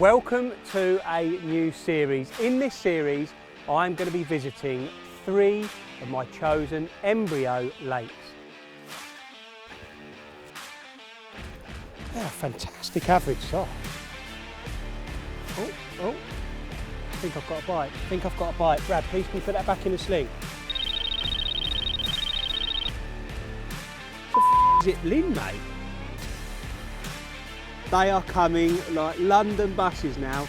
Welcome to a new series. In this series, I'm going to be visiting 3 of my chosen embryo lakes. They're a fantastic average size. Oh, I think I've got a bite. Brad, please can you put that back in the sling? What the f is it, Lynn, mate? They are coming like London buses now.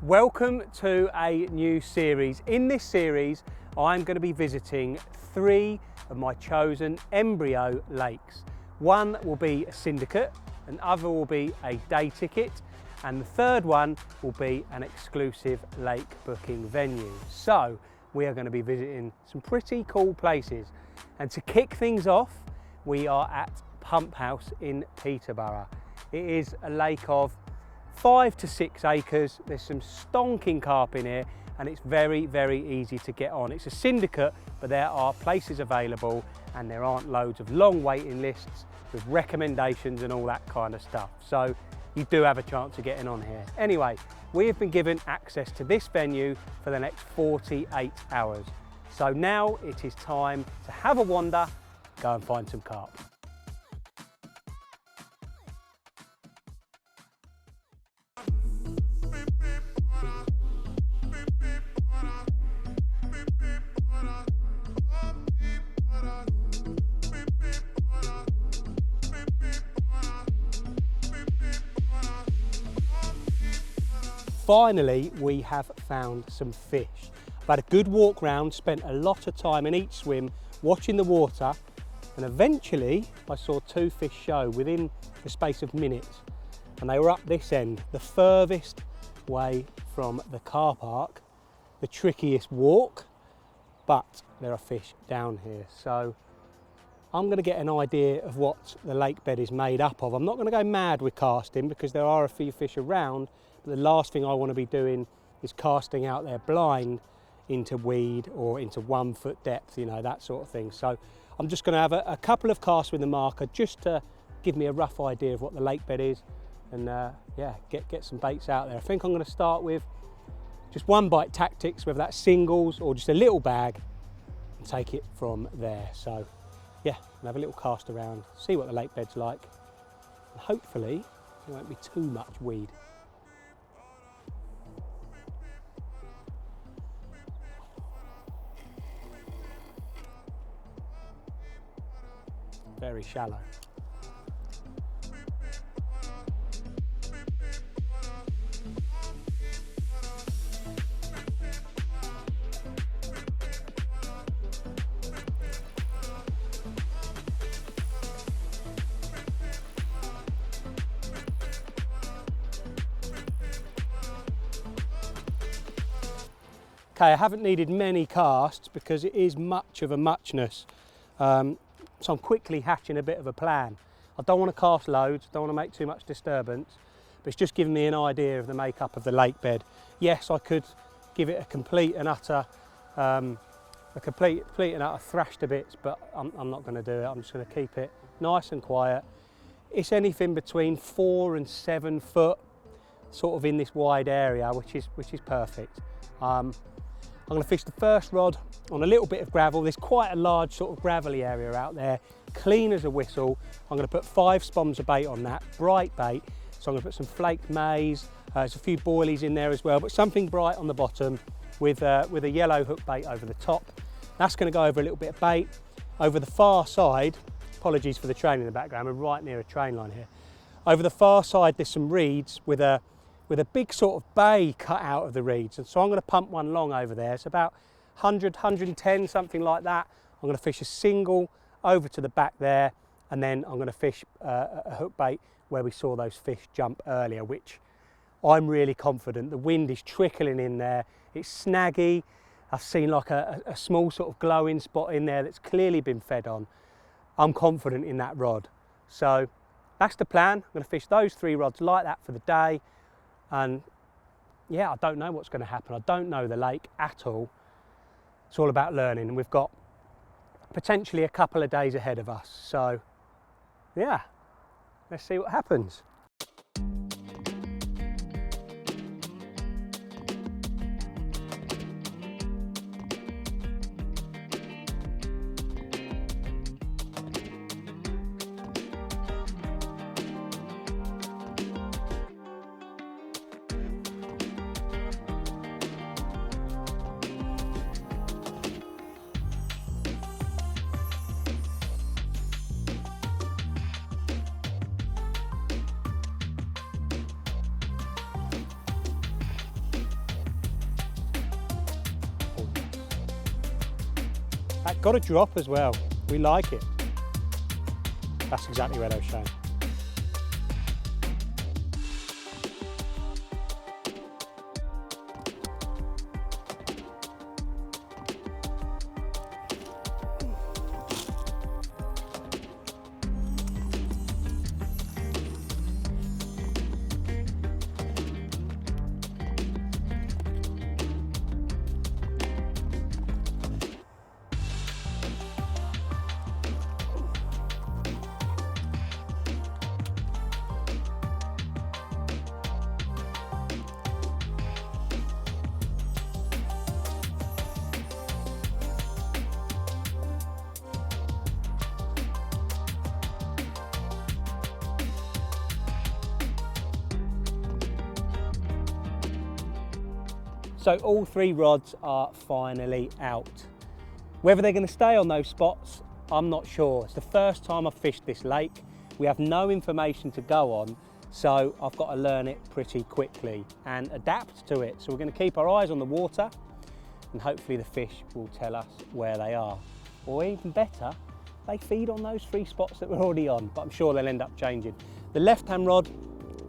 Welcome to a new series. In this series, I'm going to be visiting 3 of my chosen embryo lakes. One will be a syndicate, another will be a day ticket, and the third one will be an exclusive lake booking venue. So we are going to be visiting some pretty cool places. And to kick things off, we are at Pumphouse in Peterborough. It is a lake of 5 to 6 acres. There's some stonking carp in here and it's very, very easy to get on. It's a syndicate, but there are places available and there aren't loads of long waiting lists with recommendations and all that kind of stuff. So you do have a chance of getting on here. Anyway, we have been given access to this venue for the next 48 hours. So now it is time to have a wander, go and find some carp. Finally, we have found some fish. I've had a good walk round, spent a lot of time in each swim watching the water, and eventually I saw 2 fish show within the space of minutes. And they were up this end, the furthest way from the car park, the trickiest walk, but there are fish down here. So I'm going to get an idea of what the lake bed is made up of. I'm not going to go mad with casting because there are a few fish around. The last thing I want to be doing is casting out there blind into weed or into 1 foot depth, you know, that sort of thing. So I'm just going to have a couple of casts with the marker just to give me a rough idea of what the lake bed is and yeah, get some baits out there. I think I'm going to start with just 1 bite tactics, whether that's singles or just a little bag, and take it from there. So yeah, I'll have a little cast around, see what the lake bed's like, and hopefully there won't be too much weed. Very shallow. Okay, I haven't needed many casts because it is much of a muchness. So I'm quickly hatching a bit of a plan. I don't want to cast loads, don't want to make too much disturbance, but it's just giving me an idea of the makeup of the lake bed. Yes, I could give it a complete and utter thrash to bits, but I'm not going to do it. I'm just going to keep it nice and quiet. It's anything between 4 and 7 foot, sort of in this wide area, which is perfect. I'm going to fish the first rod on a little bit of gravel. There's quite a large sort of gravelly area out there, clean as a whistle. I'm going to put 5 spombs of bait on that, bright bait. So I'm going to put some flaked maize, there's a few boilies in there as well, but something bright on the bottom with a yellow hook bait over the top. That's going to go over a little bit of bait. Over the far side, apologies for the train in the background, we're right near a train line here. Over the far side there's some reeds with a big sort of bay cut out of the reeds, and so I'm going to pump one long over there. It's about 100, 110, something like that. I'm going to fish a single over to the back there, and then I'm going to fish a hook bait where we saw those fish jump earlier, which I'm really confident. The wind is trickling in there, it's snaggy. I've seen like a small sort of glowing spot in there that's clearly been fed on. I'm confident in that rod. So that's the plan. I'm going to fish those 3 rods like that for the day. And yeah, I don't know what's going to happen. I don't know the lake at all. It's all about learning. And we've got potentially a couple of days ahead of us. So yeah, let's see what happens. That got a drop as well. We like it. That's exactly where they were showing. So all 3 rods are finally out. Whether they're going to stay on those spots, I'm not sure. It's the first time I've fished this lake. We have no information to go on, so I've got to learn it pretty quickly and adapt to it. So we're going to keep our eyes on the water and hopefully the fish will tell us where they are. Or even better, they feed on those 3 spots that we're already on, but I'm sure they'll end up changing. The left-hand rod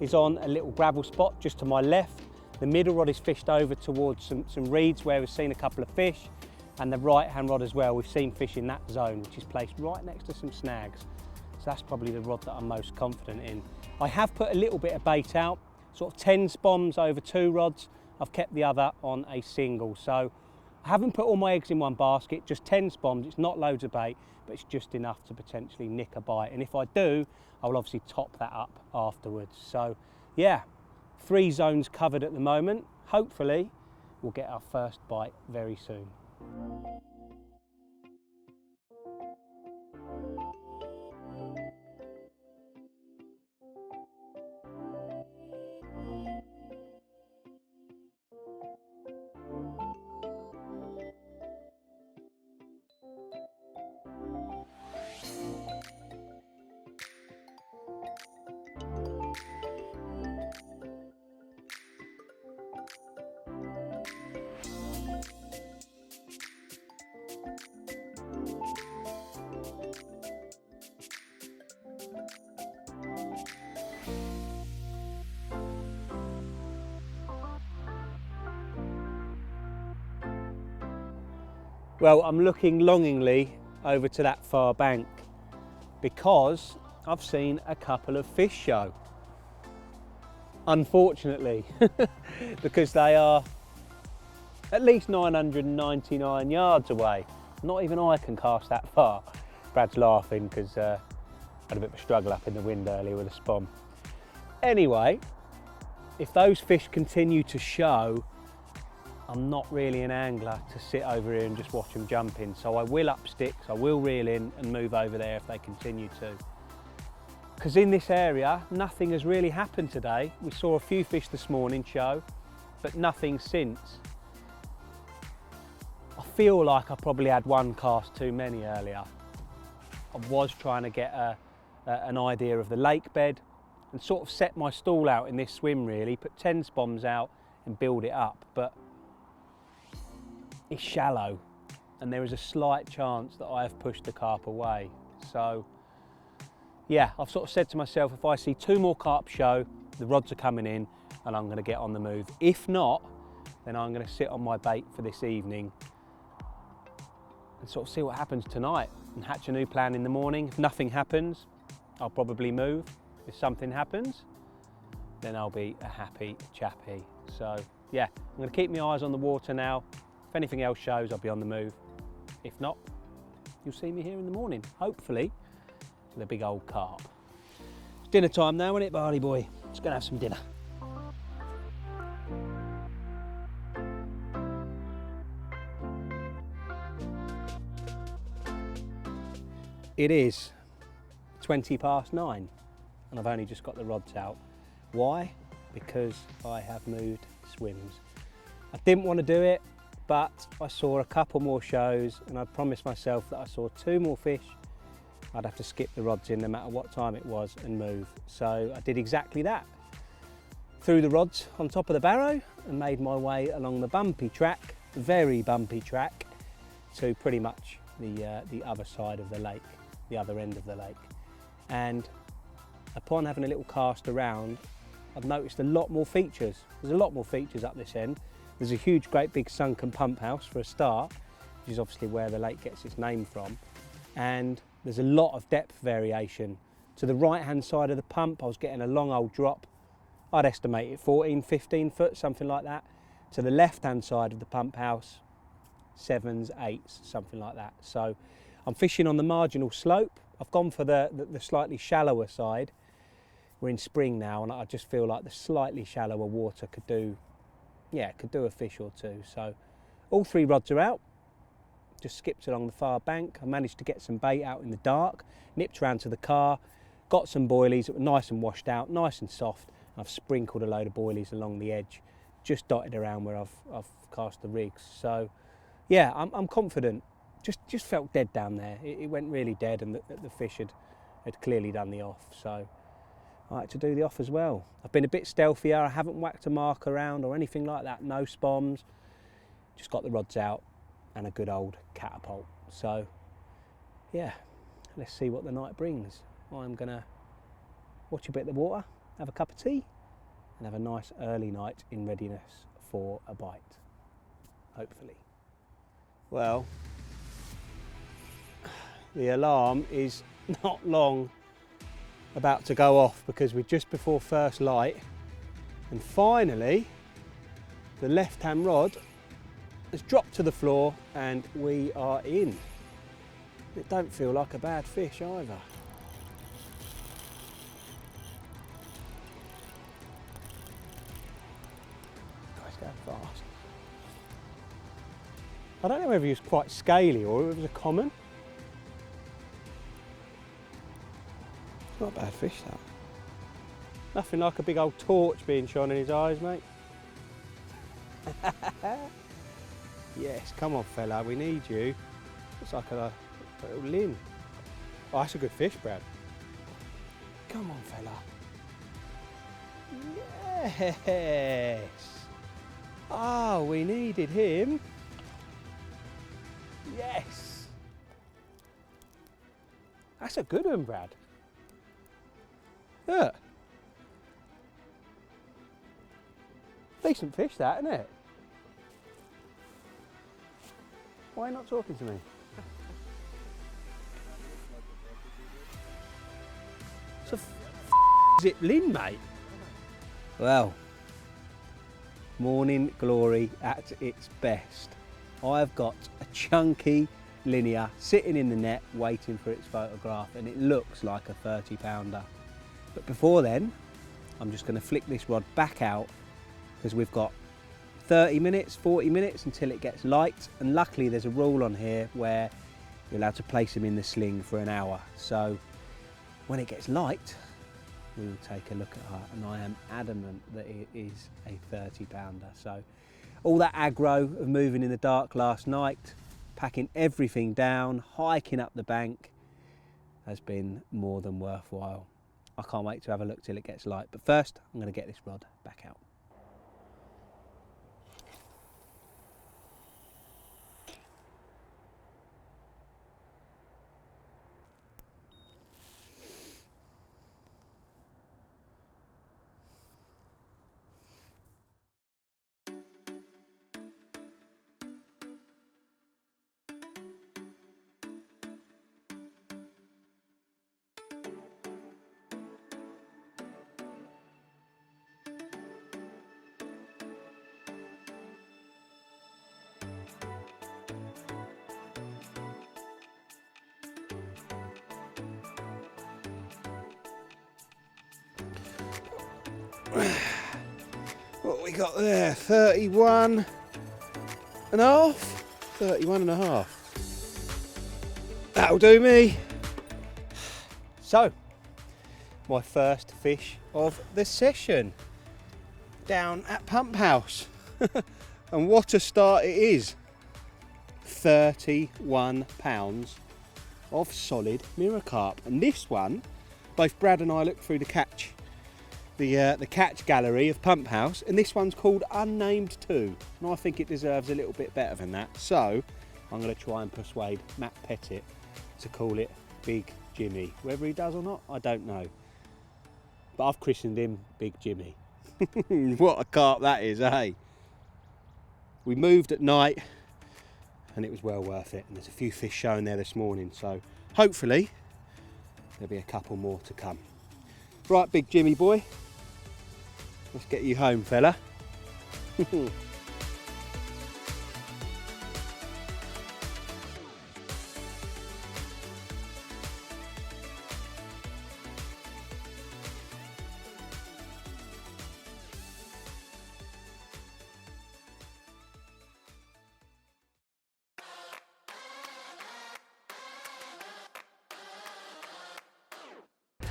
is on a little gravel spot just to my left. The middle rod is fished over towards some reeds where we've seen a couple of fish, and the right hand rod as well, we've seen fish in that zone, which is placed right next to some snags. So that's probably the rod that I'm most confident in. I have put a little bit of bait out, sort of 10 spoms over 2 rods. I've kept the other on a single. So I haven't put all my eggs in one basket, just 10 spoms. It's not loads of bait, but it's just enough to potentially nick a bite. And if I do, I will obviously top that up afterwards. So yeah. 3 zones covered at the moment. Hopefully, we'll get our first bite very soon. Well, I'm looking longingly over to that far bank because I've seen a couple of fish show. Unfortunately, because they are at least 999 yards away. Not even I can cast that far. Brad's laughing because I had a bit of a struggle up in the wind earlier with a spom. Anyway, if those fish continue to show, I'm not really an angler to sit over here and just watch them jump in. So I will up sticks, I will reel in and move over there if they continue to. Because in this area, nothing has really happened today. We saw a few fish this morning show, but nothing since. I feel like I probably had 1 cast too many earlier. I was trying to get an idea of the lake bed and sort of set my stall out in this swim really, put 10 spoms out and build it up. But it's shallow and there is a slight chance that I have pushed the carp away. So yeah, I've sort of said to myself, if I see 2 more carp show, the rods are coming in and I'm going to get on the move. If not, then I'm going to sit on my bait for this evening and sort of see what happens tonight and hatch a new plan in the morning. If nothing happens, I'll probably move. If something happens, then I'll be a happy chappy. So yeah, I'm going to keep my eyes on the water now. If anything else shows, I'll be on the move. If not, you'll see me here in the morning, hopefully, with a big old carp. It's dinner time now, isn't it, Barley boy? Let's go and have some dinner. It is 9:20 and I've only just got the rods out. Why? Because I have moved swims. I didn't want to do it, but I saw a couple more shows and I promised myself that I saw 2 more fish, I'd have to skip the rods in no matter what time it was and move. So I did exactly that. Threw the rods on top of the barrow and made my way along the bumpy track, very bumpy track, to pretty much the other side of the lake, the other end of the lake. And upon having a little cast around, I've noticed a lot more features. There's a lot more features up this end. There's a huge, great big sunken pump house for a start, which is obviously where the lake gets its name from. And there's a lot of depth variation. To the right-hand side of the pump, I was getting a long old drop. I'd estimate it 14, 15 foot, something like that. To the left-hand side of the pump house, 7s, 8s, something like that. So I'm fishing on the marginal slope. I've gone for the slightly shallower side. We're in spring now and I just feel like the slightly shallower water could do a fish or 2. So all 3 rods are out. Just skipped along the far bank. I managed to get some bait out in the dark, nipped round to the car, got some boilies that were nice and washed out, nice and soft. I've sprinkled a load of boilies along the edge, just dotted around where I've cast the rigs. So yeah, I'm confident. Just felt dead down there. It went really dead and the fish had clearly done the off. So I like to do the off as well. I've been a bit stealthier. I haven't whacked a mark around or anything like that. No spoms. Just got the rods out and a good old catapult. So yeah, let's see what the night brings. I'm gonna watch a bit of the water, have a cup of tea and have a nice early night in readiness for a bite, hopefully. Well, the alarm is not long about to go off because we're just before first light and finally the left hand rod has dropped to the floor and we are in. It don't feel like a bad fish either. It's going fast. I don't know whether he was quite scaly or if it was a common. Not a bad fish, that. Nothing like a big old torch being shone in his eyes, mate. Yes, come on fella, we need you. Looks like a little lin. Oh, that's a good fish, Brad. Come on fella. Yes. Oh, we needed him. Yes. That's a good one, Brad. Look. Decent fish that, isn't it? Why are you not talking to me? So is it Lynn, mate? Well, morning glory at its best. I've got a chunky linear sitting in the net waiting for its photograph and it looks like a 30-pounder. But before then, I'm just going to flick this rod back out because we've got 30 minutes, 40 minutes until it gets light. And luckily there's a rule on here where you're allowed to place them in the sling for an hour. So when it gets light, we will take a look at her. And I am adamant that it is a 30-pounder. So all that aggro of moving in the dark last night, packing everything down, hiking up the bank has been more than worthwhile. I can't wait to have a look till it gets light. But first, I'm going to get this rod back out. What we got there? 31 and a half? 31 and a half. That'll do me. So, my first fish of the session down at Pumphouse. And what a start it is. 31 pounds of solid mirror carp. And this one, both Brad and I looked through the catch gallery of Pumphouse, and this one's called Unnamed 2, and I think it deserves a little bit better than that. So I'm going to try and persuade Matt Pettit to call it Big Jimmy. Whether he does or not, I don't know. But I've christened him Big Jimmy. What a carp that is, eh? We moved at night and it was well worth it, and there's a few fish showing there this morning, so hopefully there'll be a couple more to come. Right, Big Jimmy boy, let's get you home, fella.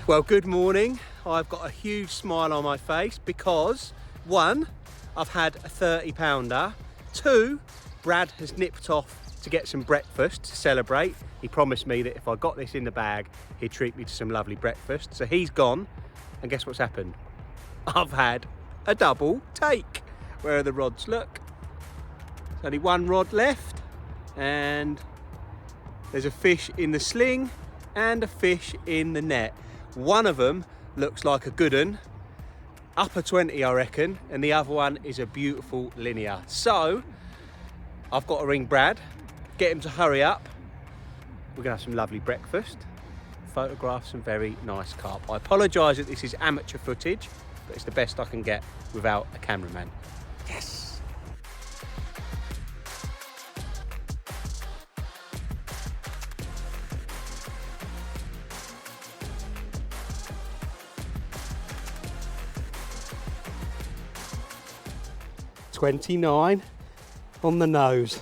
Well, good morning. I've got a huge smile on my face because, one, I've had a 30 pounder. Two, Brad has nipped off to get some breakfast to celebrate. He promised me that if I got this in the bag, he'd treat me to some lovely breakfast. So he's gone, and guess what's happened? I've had a double take. Where are the rods? Look, there's only one rod left, and there's a fish in the sling and a fish in the net. One of them looks like a good one, upper 20 I reckon, and the other one is a beautiful linear. So I've got to ring Brad, get him to hurry up. We're gonna have some lovely breakfast, photograph some very nice carp. I apologise that this is amateur footage, but it's the best I can get without a cameraman. Yes! $29 on the nose.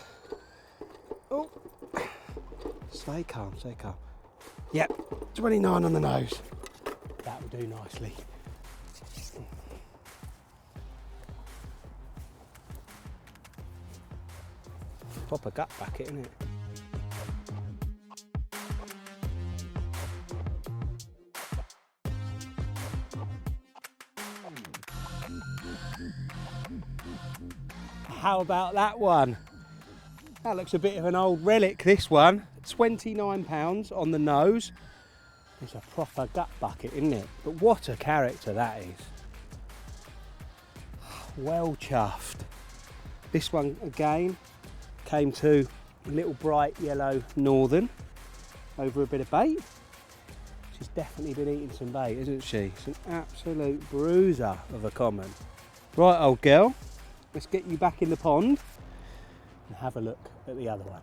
Oh, stay calm, stay calm. Yep, 29 on the nose. That will do nicely. Proper gut bucket, isn't it? How about that one? That looks a bit of an old relic, this one. 29 pounds on the nose. It's a proper gut bucket, isn't it? But what a character that is. Well chuffed. This one again came to a little bright yellow northern over a bit of bait. She's definitely been eating some bait, isn't she? It's an absolute bruiser of a common. Right, old girl. Let's get you back in the pond and have a look at the other one.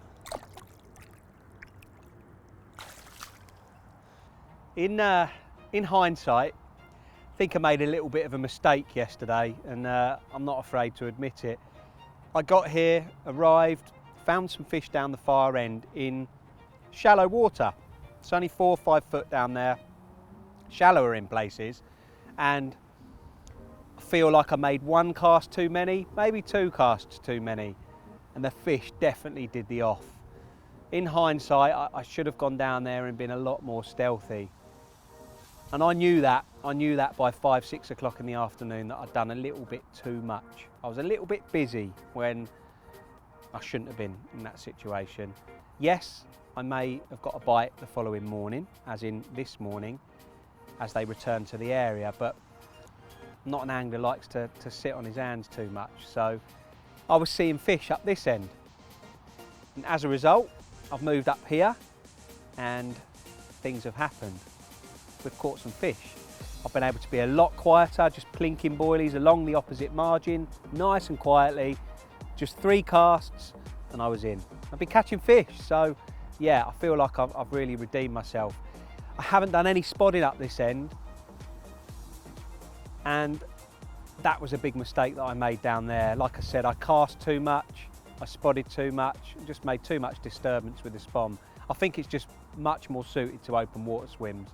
In hindsight, I think I made a little bit of a mistake yesterday, and I'm not afraid to admit it. I got here, arrived, found some fish down the far end in shallow water. It's only 4 or 5 foot down there, shallower in places, and feel like I made 1 cast too many, maybe 2 casts too many, and the fish definitely did the off. In hindsight, I should have gone down there and been a lot more stealthy. And I knew that by 5, 6 o'clock in the afternoon that I'd done a little bit too much. I was a little bit busy when I shouldn't have been in that situation. Yes, I may have got a bite the following morning, as in this morning, as they returned to the area, but not an angler likes to sit on his hands too much, so I was seeing fish up this end. And as a result, I've moved up here and things have happened. We've caught some fish. I've been able to be a lot quieter, just plinking boilies along the opposite margin, nice and quietly, just 3 casts and I was in. I've been catching fish, so yeah, I feel like I've really redeemed myself. I haven't done any spotting up this end, and that was a big mistake that I made down there. Like I said, I cast too much, I spotted too much, just made too much disturbance with the spawn. I think it's just much more suited to open water swims.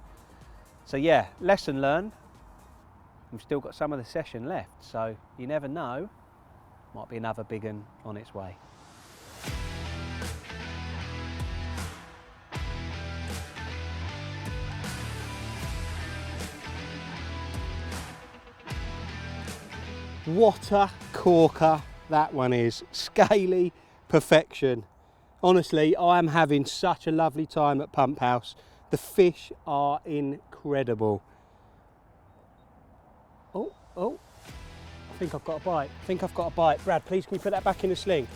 So yeah, lesson learned. We've still got some of the session left, so you never know, might be another big one on its way. What a corker that one is. Scaly perfection. Honestly, I am having such a lovely time at Pumphouse. The fish are incredible. Oh, I think I've got a bite. Brad, please can you put that back in the sling?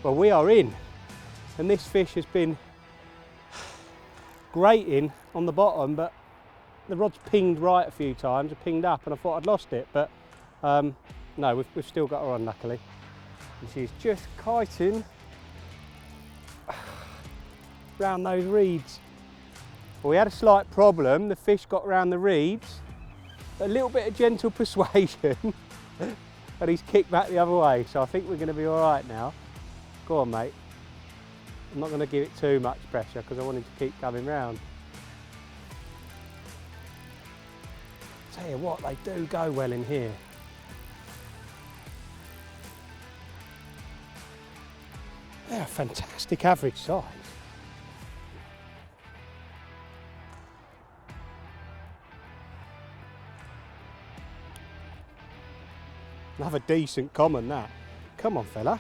Well, we are in, and this fish has been grating on the bottom, but the rod's pinged right a few times. It pinged up and I thought I'd lost it, but no, we've still got her on, luckily. And she's just kiting round those reeds. Well, we had a slight problem. The fish got round the reeds, a little bit of gentle persuasion, and he's kicked back the other way. So I think we're going to be all right now. Go on, mate. I'm not going to give it too much pressure because I want him to keep coming round. Tell you what, they do go well in here. They're a fantastic average size. Another decent common, that. Come on, fella.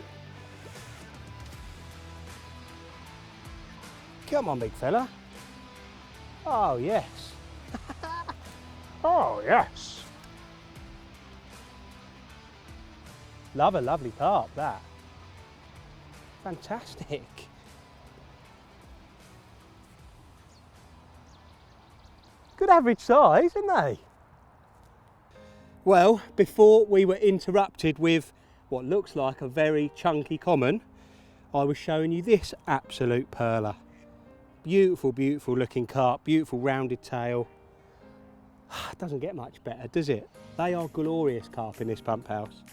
Come on, big fella. Oh, yes. Oh, yes. Love a lovely carp, that. Fantastic. Good average size, isn't they? Well, before we were interrupted with what looks like a very chunky common, I was showing you this absolute perler. Beautiful, beautiful looking carp, beautiful rounded tail. It doesn't get much better, does it? They are glorious carp in this Pumphouse.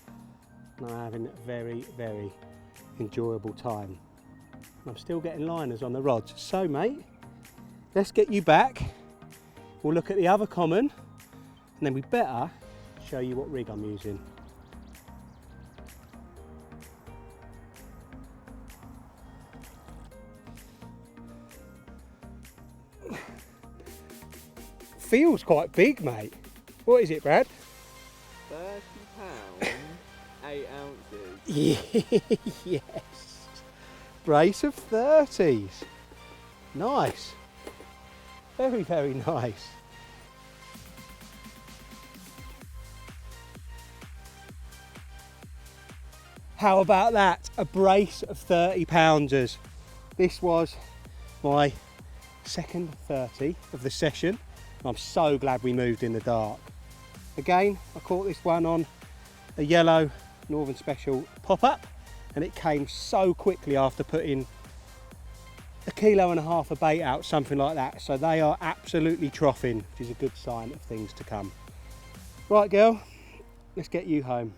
And I'm having a very, very enjoyable time. I'm still getting liners on the rods. So, mate, let's get you back. We'll look at the other common, and then we better show you what rig I'm using. Feels quite big, mate. What is it, Brad? 30 pounds, 8 ounces. Yes. Brace of 30s. Nice. Very, very nice. How about that? A brace of 30 pounders. This was my second 30 of the session. I'm so glad we moved in the dark. Again, I caught this one on a yellow Northern Special pop-up, and it came so quickly after putting 1.5 kilos of bait out, something like that. So they are absolutely troughing, which is a good sign of things to come. Right, girl, let's get you home.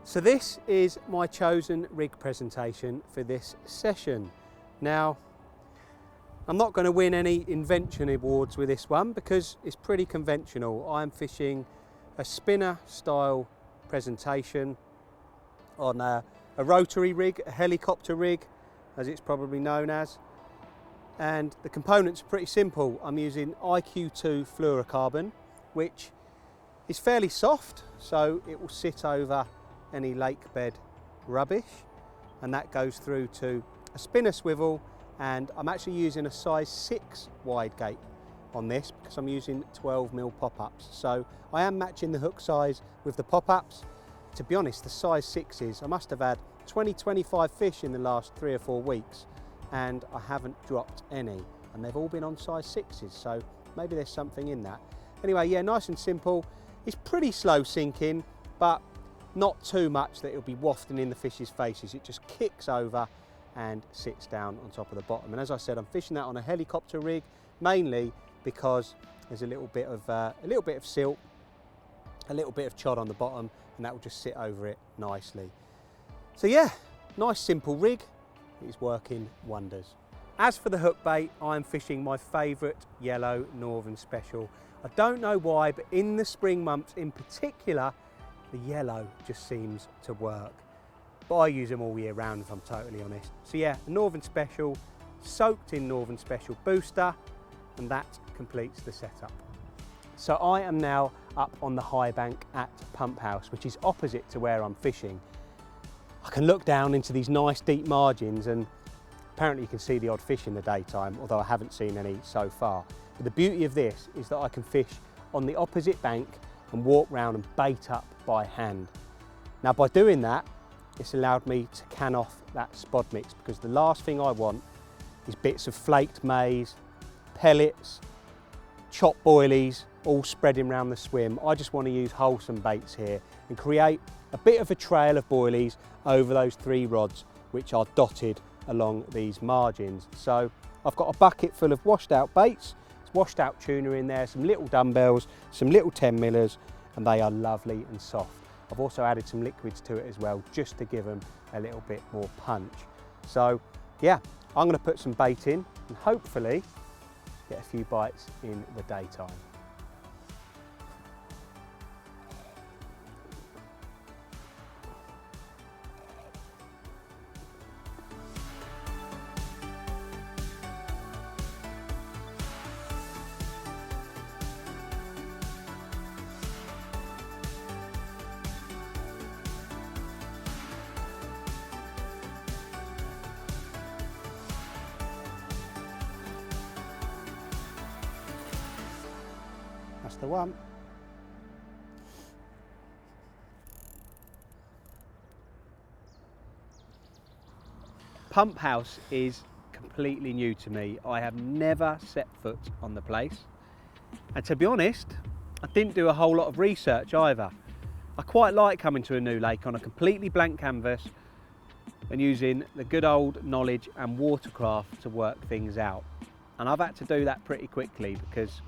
So this is my chosen rig presentation for this session. Now, I'm not going to win any invention awards with this one because it's pretty conventional. I'm fishing a spinner style presentation on a rotary rig, a helicopter rig, as it's probably known as. And the components are pretty simple. I'm using IQ2 fluorocarbon, which is fairly soft, so it will sit over any lake bed rubbish, and that goes through to a spinner swivel, and I'm actually using a size 6 wide gate on this because I'm using 12mm pop-ups. So I am matching the hook size with the pop-ups. To be honest, the size 6s, I must have had 20-25 fish in the last 3 or 4 weeks, and I haven't dropped any, and they've all been on size 6s, so maybe there's something in that. Anyway, yeah, nice and simple. It's pretty slow sinking, but not too much that it'll be wafting in the fish's faces. It just kicks over and sits down on top of the bottom. And as I said, I'm fishing that on a helicopter rig, mainly because there's a little bit of silt, a little bit of chod on the bottom, and that will just sit over it nicely. So yeah, nice simple rig. It's working wonders. As for the hook bait, I'm fishing my favourite yellow Northern Special. I don't know why, but in the spring months in particular, the yellow just seems to work. But I use them all year round, if I'm totally honest. So yeah, a Northern Special, soaked in Northern Special booster, and that completes the setup. So I am now up on the high bank at Pumphouse, which is opposite to where I'm fishing. I can look down into these nice deep margins, and apparently you can see the odd fish in the daytime, although I haven't seen any so far. But the beauty of this is that I can fish on the opposite bank and walk round and bait up by hand. Now by doing that, it's allowed me to can off that spod mix, because the last thing I want is bits of flaked maize, pellets, chopped boilies, all spreading around the swim. I just want to use wholesome baits here and create a bit of a trail of boilies over those 3 rods which are dotted along these margins. So I've got a bucket full of washed out baits, washed out tuna in there, some little dumbbells, some little 10 millers, and they are lovely and soft. I've also added some liquids to it as well, just to give them a little bit more punch. So yeah, I'm going to put some bait in and hopefully get a few bites in the daytime. That's the one. Pumphouse is completely new to me. I have never set foot on the place. And to be honest, I didn't do a whole lot of research either. I quite like coming to a new lake on a completely blank canvas and using the good old knowledge and watercraft to work things out. And I've had to do that pretty quickly because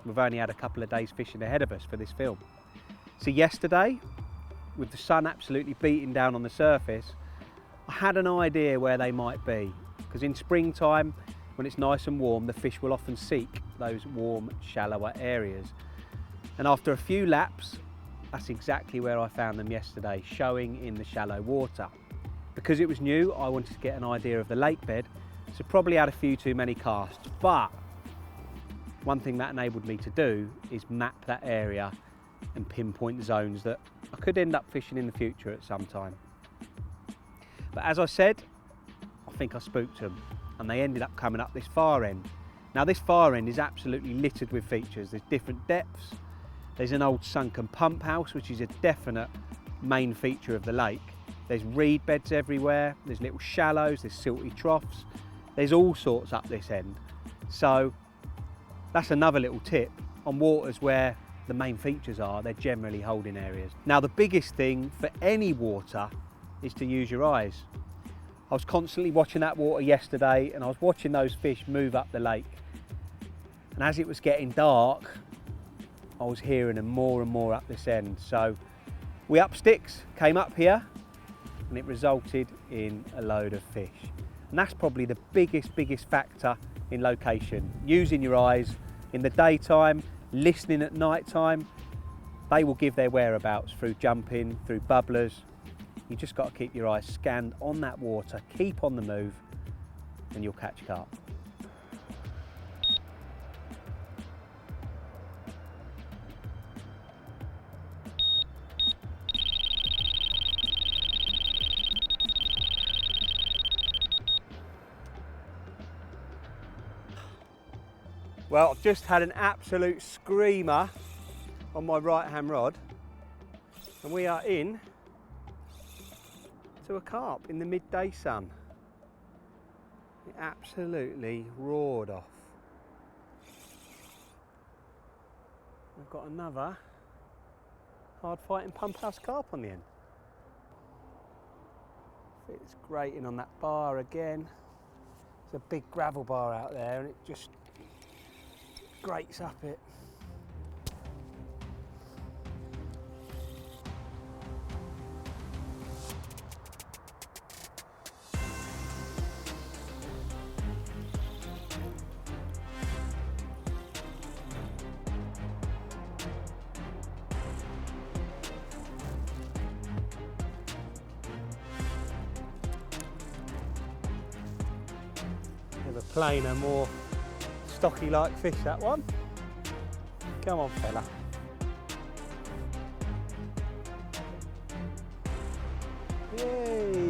we've only had a couple of days fishing ahead of us for this film. So yesterday, with the sun absolutely beating down on the surface, I had an idea where they might be, because in springtime, when it's nice and warm, the fish will often seek those warm, shallower areas. And after a few laps, that's exactly where I found them yesterday, showing in the shallow water. Because it was new, I wanted to get an idea of the lake bed, so probably had a few too many casts, but one thing that enabled me to do is map that area and pinpoint zones that I could end up fishing in the future at some time. But as I said, I think I spooked them, and they ended up coming up this far end. Now this far end is absolutely littered with features. There's different depths. There's an old sunken pump house, which is a definite main feature of the lake. There's reed beds everywhere. There's little shallows, there's silty troughs. There's all sorts up this end. So that's another little tip. On waters where the main features are, they're generally holding areas. Now the biggest thing for any water is to use your eyes. I was constantly watching that water yesterday, and I was watching those fish move up the lake. And as it was getting dark, I was hearing them more and more up this end. So we upped sticks, came up here, and it resulted in a load of fish. And that's probably the biggest factor in location. Using your eyes in the daytime, listening at night time. They will give their whereabouts through jumping, through bubblers. You just got to keep your eyes scanned on that water, keep on the move, and you'll catch carp. Well, I've just had an absolute screamer on my right hand rod, and we are in to a carp in the midday sun. It absolutely roared off. We've got another hard fighting pumphouse carp on the end. It's grating on that bar again. There's a big gravel bar out there and it just grates up it. A plainer, more stocky like fish, that one. Come on, fella. Yay!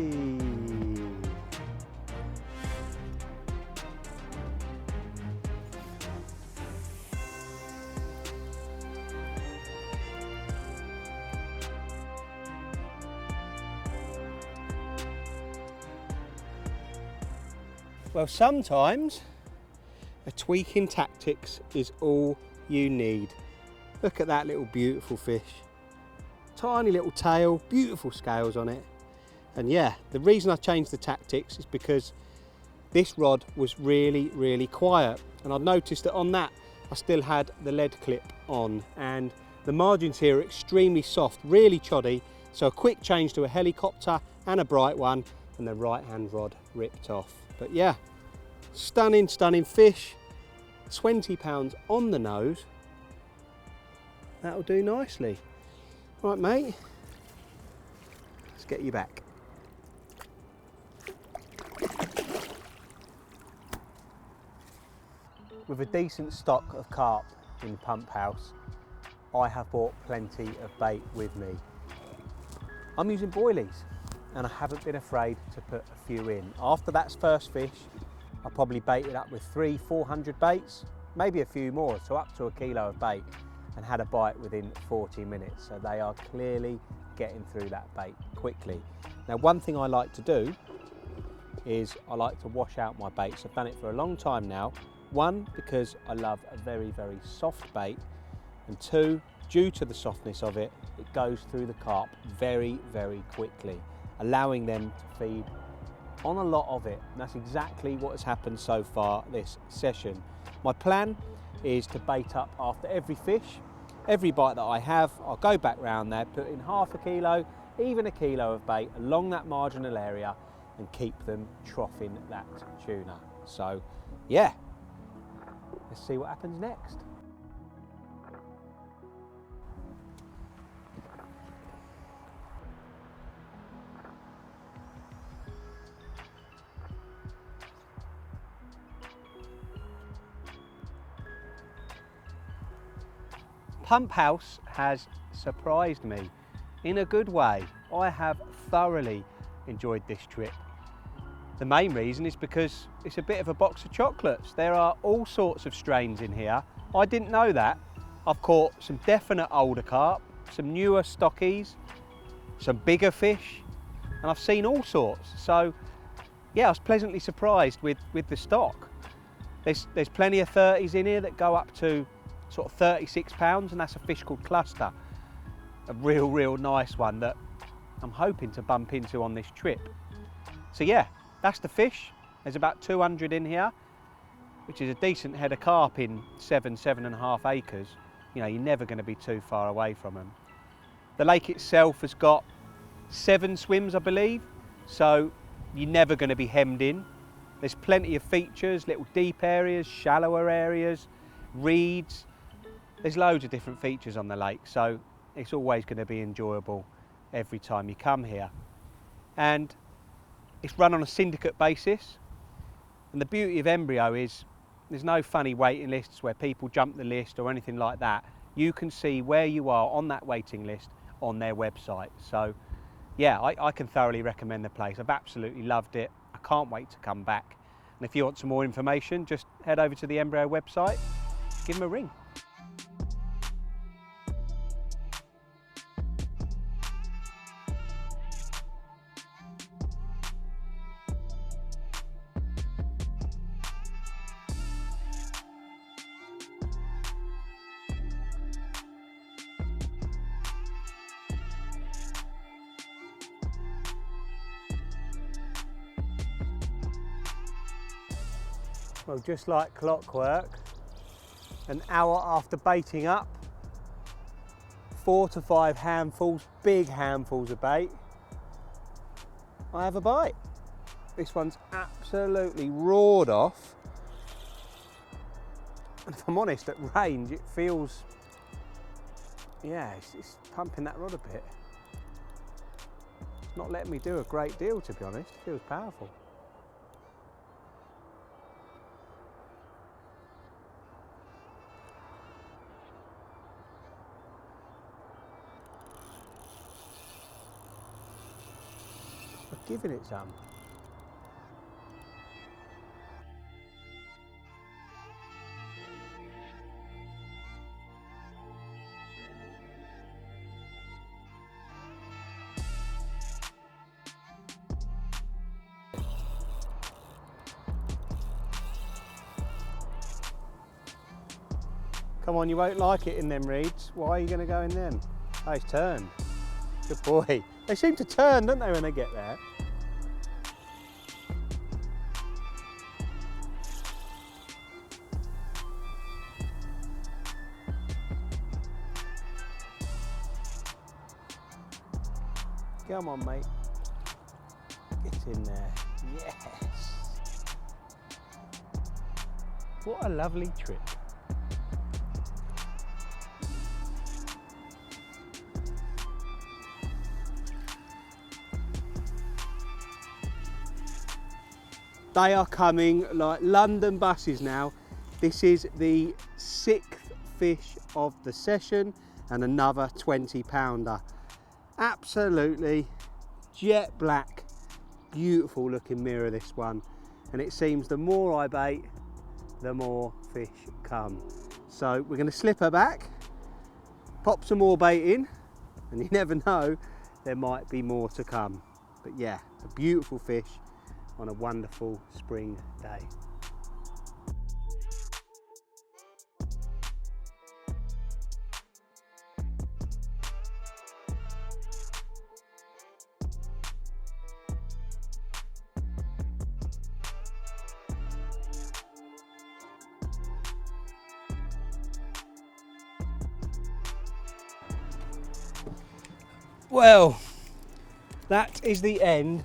Well, sometimes a tweak in tactics is all you need. Look at that little beautiful fish. Tiny little tail, beautiful scales on it. And yeah, the reason I changed the tactics is because this rod was really, really quiet. And I've noticed that on that, I still had the lead clip on. And the margins here are extremely soft, really choddy. So a quick change to a helicopter and a bright one, and the right-hand rod ripped off. But yeah, stunning, stunning fish. 20 pounds on the nose. That'll do nicely. Right, mate, let's get you back. With a decent stock of carp in Pumphouse, I have brought plenty of bait with me. I'm using boilies, and I haven't been afraid to put a few in. After that first fish, I probably baited up with 300-400 baits, maybe a few more, so up to a kilo of bait, and had a bite within 40 minutes. So they are clearly getting through that bait quickly. Now, one thing I like to do is I like to wash out my baits. I've done it for a long time now. One, because I love a very, very soft bait, and two, due to the softness of it, it goes through the carp very, very quickly, allowing them to feed on a lot of it. And that's exactly what has happened so far this session. My plan is to bait up after every fish. Every bite that I have, I'll go back round there, put in half a kilo, even a kilo of bait along that marginal area, and keep them troughing that tuna. So yeah, let's see what happens next. Pumphouse has surprised me in a good way. I have thoroughly enjoyed this trip. The main reason is because it's a bit of a box of chocolates. There are all sorts of strains in here. I didn't know that. I've caught some definite older carp, some newer stockies, some bigger fish, and I've seen all sorts. So yeah, I was pleasantly surprised with the stock. There's plenty of 30s in here that go up to sort of 36 pounds, and that's a fish called cluster. A real nice one that I'm hoping to bump into on this trip. So yeah, that's the fish. There's about 200 in here, which is a decent head of carp in 7.5 acres. You know, you're never going to be too far away from them. The lake itself has got 7 swims, I believe, so you're never going to be hemmed in. There's plenty of features, little deep areas, shallower areas, reeds. There's loads of different features on the lake, so it's always going to be enjoyable every time you come here. And it's run on a syndicate basis, and the beauty of Embryo is there's no funny waiting lists where people jump the list or anything like that. You can see where you are on that waiting list on their website. So yeah, I can thoroughly recommend the place. I've absolutely loved it. I can't wait to come back. And if you want some more information, just head over to the Embryo website, give them a ring. Well, just like clockwork, an hour after baiting up, 4 to 5 handfuls, big handfuls of bait, I have a bite. This one's absolutely roared off. And if I'm honest, at range, it feels, yeah, it's pumping that rod a bit. It's not letting me do a great deal, to be honest. It feels powerful. I'm giving it some. Come on, you won't like it in them reeds. Why are you going to go in them? Oh, it's turned. Good boy. They seem to turn, don't they, when they get there? Come on, mate. Get in there. Yes. What a lovely trip. They are coming like London buses now. This is the 6th fish of the session and another 20-pounder. Absolutely jet black, beautiful looking mirror, this one. And it seems the more I bait, the more fish come. So we're going to slip her back, pop some more bait in, and you never know, there might be more to come. But yeah, a beautiful fish on a wonderful spring day. Well, that is the end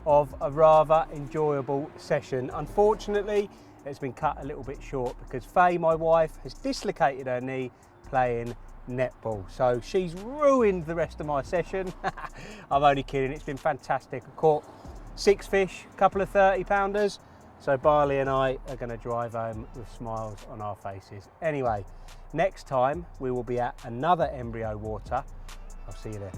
of a rather enjoyable session. Unfortunately, it's been cut a little bit short because Faye, my wife, has dislocated her knee playing netball. So she's ruined the rest of my session. I'm only kidding, it's been fantastic. I caught 6 fish, a couple of 30-pounders. So Barley and I are going to drive home with smiles on our faces. Anyway, next time we will be at another embryo water. I'll see you there.